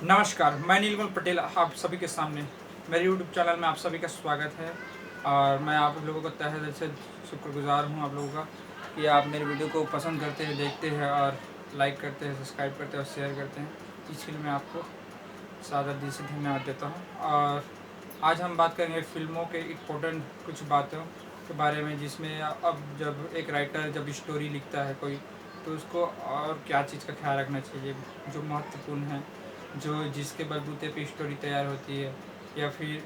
नमस्कार, मैं नीलकमल पटेल आप सभी के सामने मेरे यूट्यूब चैनल में आप सभी का स्वागत है। और मैं आप लोगों को तहे दिल से शुक्रगुजार हूँ आप लोगों का कि आप मेरे वीडियो को पसंद करते हैं, देखते हैं और लाइक करते हैं, सब्सक्राइब करते हैं और शेयर करते हैं। इसके लिए मैं आपको सादा दिल से धन्यवाद देता हूँ। और आज हम बात करेंगे फिल्मों के इम्पोर्टेंट कुछ बातों के बारे में, जिसमें अब जब एक राइटर जब स्टोरी लिखता है कोई, तो उसको और क्या चीज़ का ख्याल रखना चाहिए जो महत्वपूर्ण है, जो जिसके बलबूते पे स्टोरी तैयार होती है, या फिर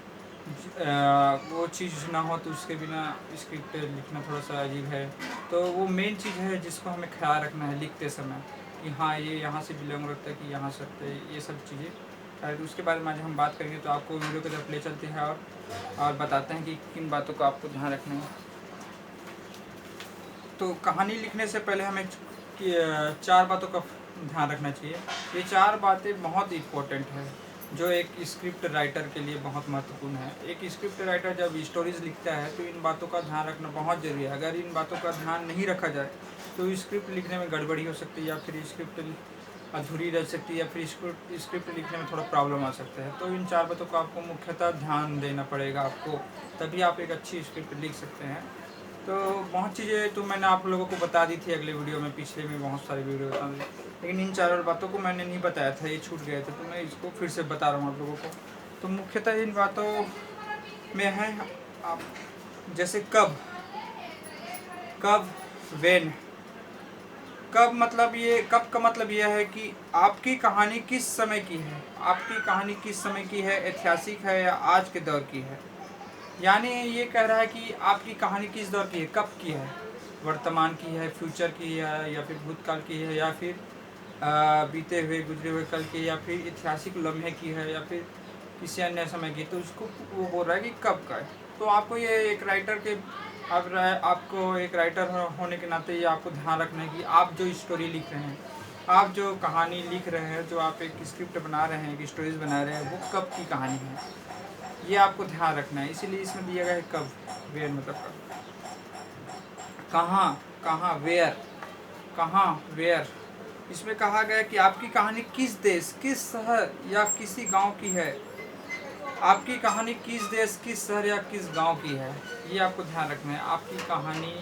वो चीज़ ना हो तो उसके बिना स्क्रिप्ट लिखना थोड़ा सा अजीब है। तो वो मेन चीज़ है जिसको हमें ख्याल रखना है लिखते समय, कि हाँ ये यहाँ से बिलोंग रखता है कि यहाँ से रखता है, ये सब चीज़ें। तो उसके बारे में आज हम बात करेंगे, तो आपको वीडियो की तरफ ले चलते हैं और बताते हैं कि किन बातों का आपको ध्यान रखना है। तो कहानी लिखने से पहले हमें चार बातों का ध्यान रखना चाहिए। ये चार बातें बहुत इम्पोर्टेंट है जो एक स्क्रिप्ट राइटर के लिए बहुत महत्वपूर्ण है। एक स्क्रिप्ट राइटर जब स्टोरीज लिखता है तो इन बातों का ध्यान रखना बहुत ज़रूरी है। अगर इन बातों का ध्यान नहीं रखा जाए तो स्क्रिप्ट लिखने में गड़बड़ी हो सकती है, या फिर स्क्रिप्ट अधूरी रह सकती है, या फिर स्क्रिप्ट लिखने में थोड़ा प्रॉब्लम आ सकता है। तो इन चार बातों का आपको मुख्यतः ध्यान देना पड़ेगा आपको, तभी आप एक अच्छी स्क्रिप्ट लिख सकते हैं। तो बहुत चीज़ें तो मैंने आप लोगों को बता दी थी अगले वीडियो में, पिछले में बहुत सारी वीडियो बता दी, लेकिन इन चार बातों को मैंने नहीं बताया था, ये छूट गए थे, तो मैं इसको फिर से बता रहा हूँ आप लोगों को। तो मुख्यतः इन बातों में है आप, जैसे कब, कब, वेन। कब का मतलब ये है कि आपकी कहानी किस समय की है, आपकी कहानी किस समय की है, ऐतिहासिक है या आज के दौर की है। यानी ये कह रहा है कि आपकी कहानी किस दौर की है, कब की है, वर्तमान की है, फ्यूचर की है, या फिर भूतकाल की है, या फिर बीते हुए गुजरे हुए कल की, या फिर ऐतिहासिक लम्हे की है, या फिर किसी अन्य समय की। तो उसको वो बोल रहा है कि कब का है। तो आपको ये एक राइटर के आपको एक राइटर होने के नाते ये आपको ध्यान रखना है कि आप जो स्टोरी लिख रहे हैं, आप जो कहानी लिख रहे हैं, जो आप एक स्क्रिप्ट बना रहे हैं, एक स्टोरीज बना रहे हैं, वो कब की कहानी है, ये आपको ध्यान रखना है। इसीलिए इसमें दिया गया है कब, वेयर मतलब कब, कहाँ, कहाँ वेयर, कहाँ वेयर। इसमें कहा गया कि आपकी कहानी किस देश, किस शहर या किसी गांव की है। आपकी कहानी किस देश, किस शहर या किस गांव की है, ये आपको ध्यान रखना है। आपकी कहानी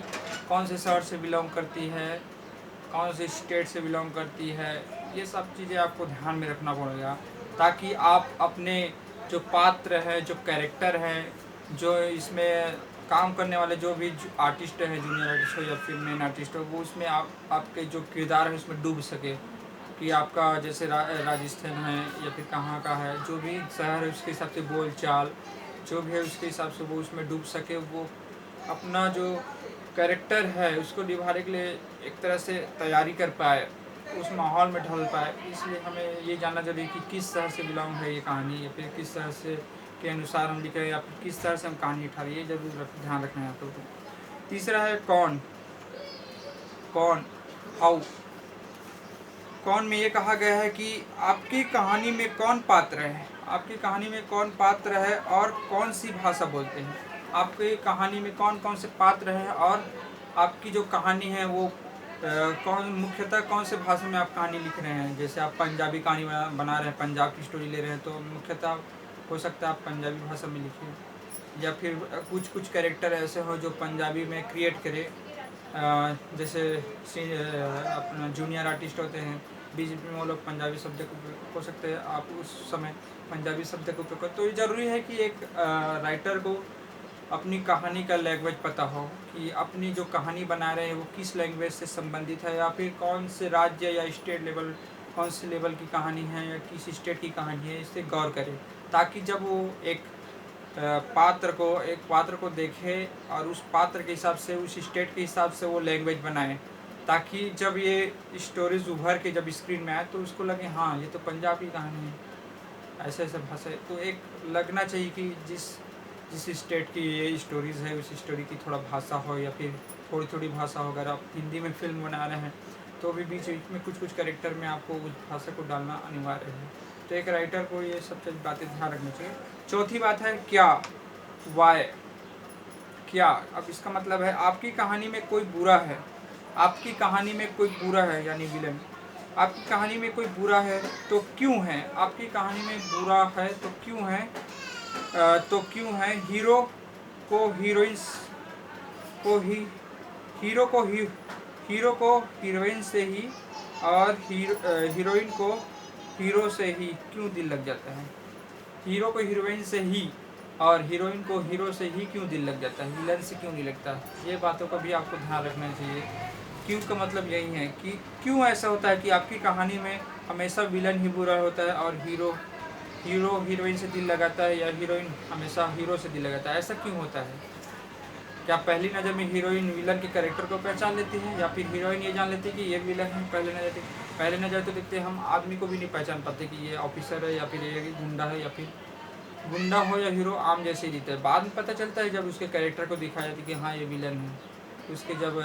कौन से शहर से बिलोंग करती है, कौन से स्टेट से बिलोंग करती है, ये सब चीज़ें आपको ध्यान में रखना पड़ेगा, ताकि आप अपने जो पात्र है, जो कैरेक्टर है, जो इसमें काम करने वाले जो भी आर्टिस्ट है, जूनियर आर्टिस्ट हो या फिर मेन आर्टिस्ट हो, वो उसमें आपके जो किरदार है उसमें डूब सके। कि आपका जैसे राजस्थान है या फिर कहाँ का है, जो भी शहर है उसके हिसाब से बोल चाल जो भी है उसके हिसाब से वो उसमें डूब सके, वो अपना जो कैरेक्टर है उसको निभाने के लिए एक तरह से तैयारी कर पाए, उस माहौल में ढल पाए। इसलिए हमें ये जानना जरूरी है कि किस शहर से बिलोंग है ये कहानी, या फिर किस शहर से के अनुसार हम लिख रहे हैं, या फिर किस तरह से हम कहानी उठा रहे हैं, ये जरूर ध्यान रखना है आप लोगों को। तीसरा है कौन, कौन, हाउ। कौन में ये कहा गया है कि आपकी कहानी में कौन पात्र है, आपकी कहानी में कौन पात्र है और कौन सी भाषा बोलते हैं। आपकी कहानी में कौन कौन से पात्र हैं, और आपकी जो कहानी है वो कौन मुख्यतः कौन से भाषा में आप कहानी लिख रहे हैं। जैसे आप पंजाबी कहानी बना रहे हैं, पंजाब की स्टोरी ले रहे हैं, तो मुख्यतः हो सकता है आप पंजाबी भाषा में लिखिए, या फिर कुछ कुछ कैरेक्टर ऐसे हो जो पंजाबी में क्रिएट करे। जैसे अपना जूनियर आर्टिस्ट होते हैं, बीच में वो लोग पंजाबी शब्द को हो सकते हैं आप उस समय पंजाबी शब्द का उपयोग करें। तो ये ज़रूरी है कि एक राइटर को अपनी कहानी का लैंग्वेज पता हो, कि अपनी जो कहानी बना रहे हैं वो किस लैंग्वेज से संबंधित है, या फिर कौन से राज्य या स्टेट लेवल, कौन से लेवल की कहानी है, या किस स्टेट की कहानी है, इससे गौर करें। ताकि जब वो एक पात्र को देखे और उस पात्र के हिसाब से, उस स्टेट के हिसाब से वो लैंग्वेज बनाए, ताकि जब ये स्टोरीज उभर के जब स्क्रीन में आए तो उसको लगे हाँ ये तो पंजाब की कहानी है, ऐसे ऐसे भाषा है। तो एक लगना चाहिए कि जिस जिस स्टेट की ये स्टोरीज़ है उस स्टोरी की थोड़ा भाषा हो, या फिर थोड़ी थोड़ी भाषा हो। अगर आप हिंदी में फिल्म बना रहे हैं तो भी बीच बीच में कुछ कुछ कैरेक्टर में आपको उस भाषा को डालना अनिवार्य है। तो एक राइटर को ये सब बातें ध्यान रखनी चाहिए। चौथी बात है क्या, वाई। क्या, अब इसका मतलब है आपकी कहानी में कोई बुरा है, आपकी कहानी में कोई बुरा है यानी विलन, आपकी कहानी में कोई बुरा है तो क्यों है, आपकी कहानी में बुरा है तो क्यों है, तो क्यों है। हीरो को हीरोइंस को ही हीरो को ही हीरो को हीरोइन से ही और हीरोइन को हीरो से ही क्यों दिल लग जाता है। हीरो को हीरोइन से ही और हीरोइन को हीरो से ही क्यों दिल लग जाता है, विलन से क्यों नहीं लगता। ये बातों का भी आपको ध्यान रखना चाहिए। क्यों का मतलब यही है कि क्यों ऐसा होता है कि आपकी कहानी में हमेशा विलन ही बुरा होता है और हीरो हीरोइन से दिल लगाता है, या हीरोइन हमेशा हीरो से दिल लगाता है। ऐसा क्यों होता है। क्या पहली नज़र में हीरोइन विलन के कैरेक्टर को पहचान लेती है, या फिर हीरोइन ये जान लेती है कि ये विलन है। पहले नज़र तो देखते हम आदमी को भी नहीं पहचान पाते कि ये ऑफिसर है या फिर ये गुंडा है, या फिर गुंडा हो या हीरो आम जैसे ही दिखता है। बाद में पता चलता है जब उसके कैरेक्टर को दिखाया जाता है कि हाँ ये विलन है। उसके जब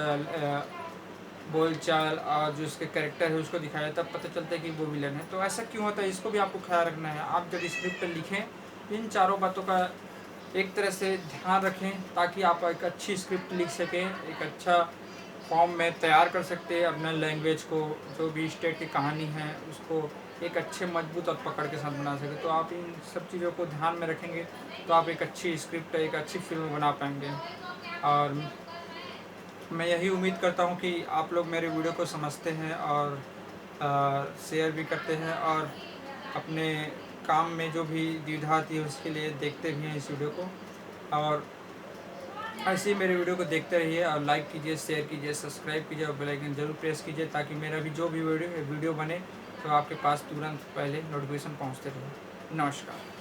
बोलचाल और जो उसके कैरेक्टर है उसको दिखाया तब पता चलता है कि वो विलन है। तो ऐसा क्यों होता है, इसको भी आपको ख्याल रखना है। आप जब स्क्रिप्ट लिखें इन चारों बातों का एक तरह से ध्यान रखें, ताकि आप एक अच्छी स्क्रिप्ट लिख सकें, एक अच्छा फॉर्म में तैयार कर सकते हैं अपना लैंग्वेज को। जो भी स्टेट की कहानी है उसको एक अच्छे मजबूत और पकड़ के साथ बना सके। तो आप इन सब चीज़ों को ध्यान में रखेंगे तो आप एक अच्छी स्क्रिप्ट, एक अच्छी फिल्म बना पाएंगे। और मैं यही उम्मीद करता हूँ कि आप लोग मेरे वीडियो को समझते हैं और शेयर भी करते हैं, और अपने काम में जो भी दुविधा आती है उसके लिए देखते भी हैं इस वीडियो को। और ऐसे ही मेरे वीडियो को देखते रहिए और लाइक कीजिए, शेयर कीजिए, सब्सक्राइब कीजिए और बेल आइकन जरूर प्रेस कीजिए, ताकि मेरा भी जो भी वीडियो बने तो आपके पास तुरंत पहले नोटिफिकेशन पहुंचते रहे। नमस्कार।